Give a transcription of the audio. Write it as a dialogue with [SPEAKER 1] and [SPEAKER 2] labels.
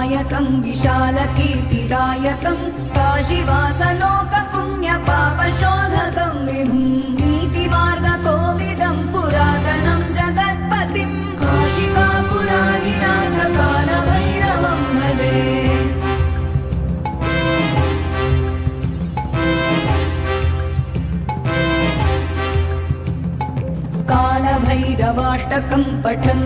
[SPEAKER 1] विनायकं विशालकीर्तिदायकं काशीवासलोकपुण्यपापशोधकं विभुं नीतिमार्गकोविदं पुरातनं जगत्पतिं काशिकापुराधिनाथ कालभैरवं भजे। कालभैरवाष्टकं पठन्